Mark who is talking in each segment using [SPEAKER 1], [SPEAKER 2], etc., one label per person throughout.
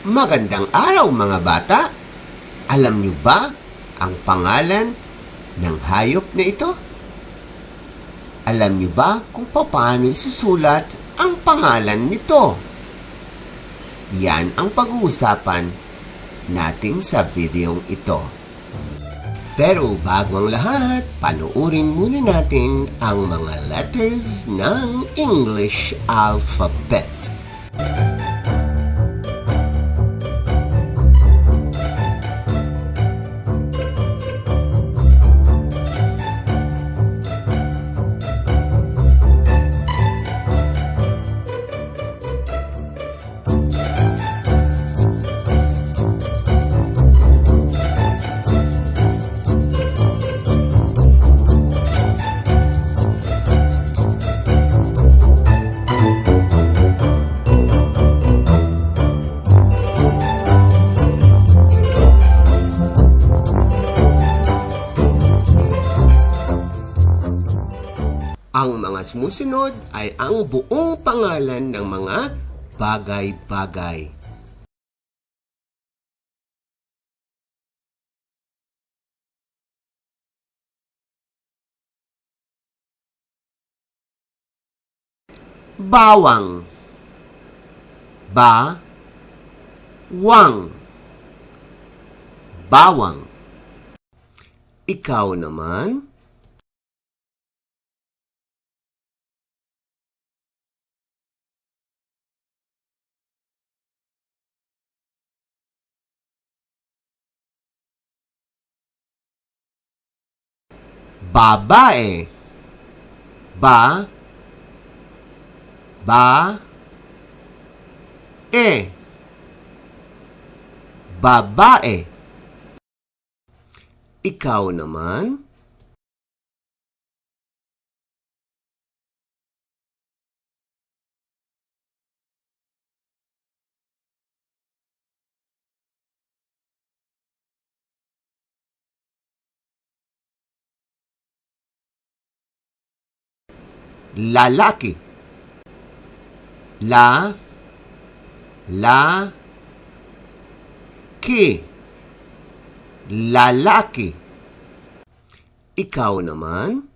[SPEAKER 1] Magandang araw mga bata! Alam niyo ba ang pangalan ng hayop na ito? Alam niyo ba kung paano isusulat ang pangalan nito? Yan ang pag-uusapan natin sa videong ito. Pero bago ang lahat, panoorin muna natin ang mga letters ng English alphabet. Ang mga sumusunod ay ang buong pangalan ng mga bagay-bagay. Bawang, wang, bawang. Ikaw naman? Babae, babae. Ikaw naman? Lalaki, lalaki. Ikaw naman?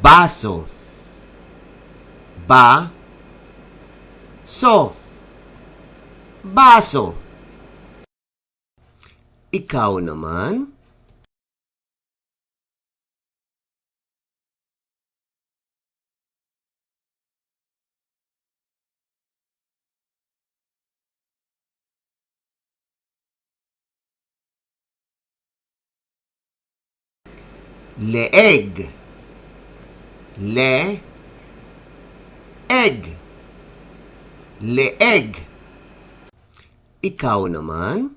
[SPEAKER 1] Baso, baso. Ikaw naman? Leeg, leeg. Ikaw naman?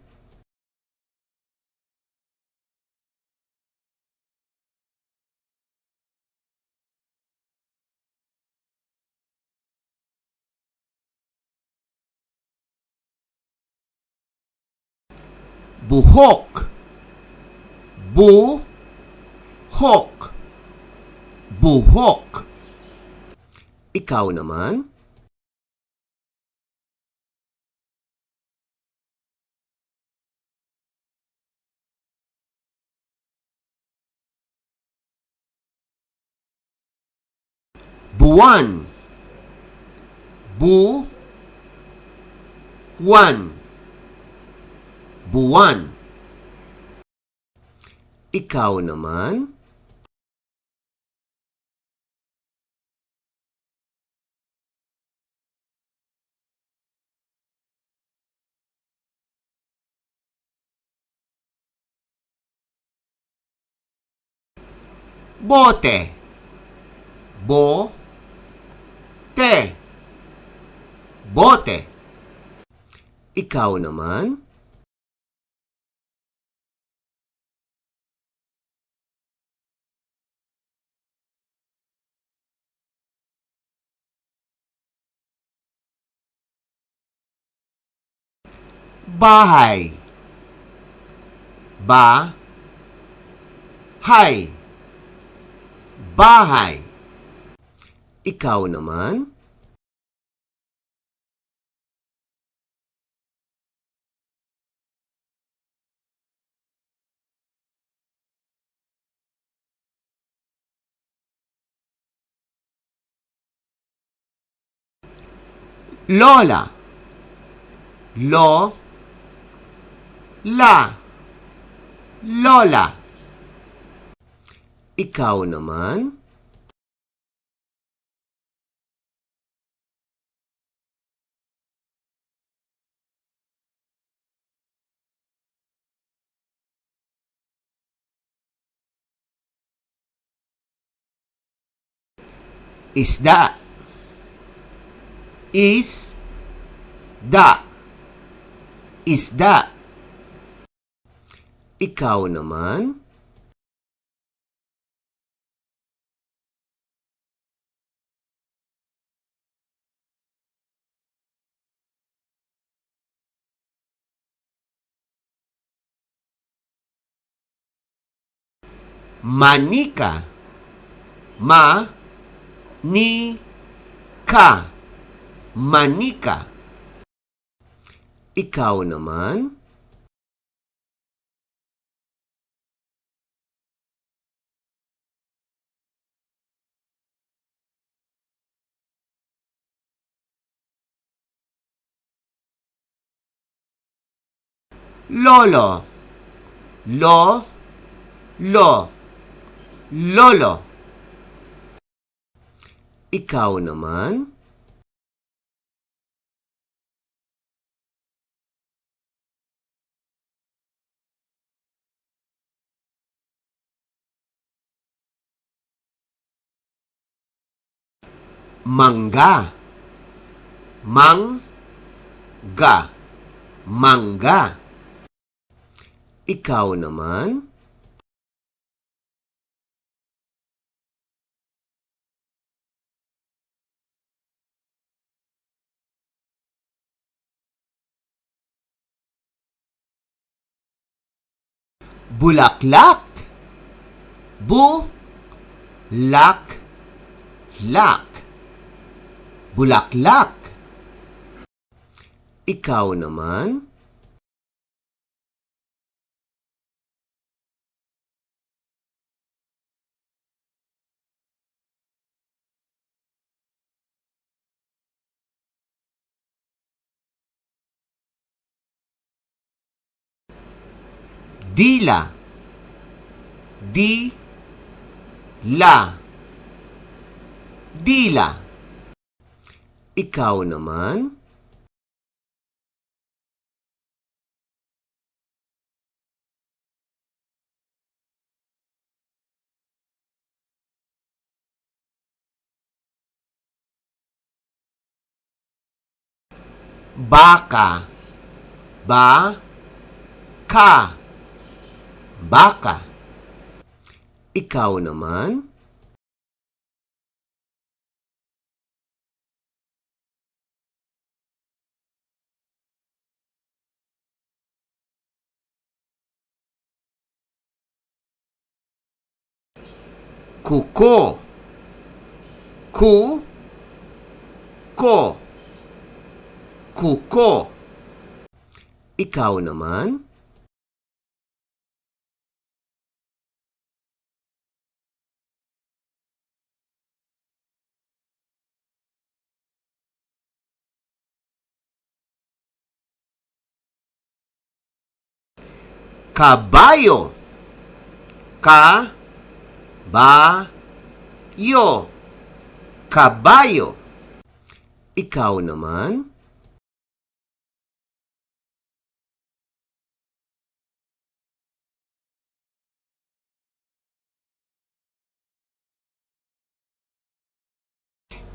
[SPEAKER 1] Buhok, buhok. Ikaw naman? Buwan, buwan. Ikaw naman? Bote, bote. Ikaw naman? bahay. Bahay. Bahay. Ikaw naman? Lola. Lola. Ikaw naman? Isda. Isda. Ikaw naman? Manika. Manika. Ikaw naman? Lolo. Lolo. Ikaw naman? Mangga. Mangga. Ikaw naman? Bulaklak. Bulaklak. Ikaw naman? Dila. Dila. Ikaw naman? Baka. Baka. Ikaw naman? Kuko. Kuko. Ikaw naman? Kabayo. Kabayo. Ikaw naman?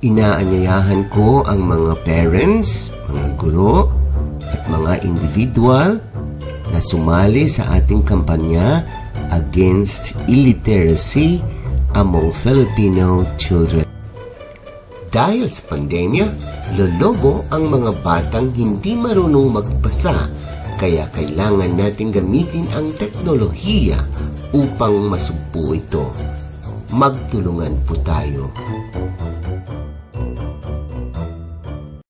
[SPEAKER 1] Inaanyayahan ko ang mga parents, mga guro, at mga individual na sumali sa ating kampanya against illiteracy among Filipino children. Dahil sa pandemya, lolobo ang mga batang hindi marunong magbasa Kaya kailangan natin gamitin ang teknolohiya upang masugpo ito. Magtulungan po tayo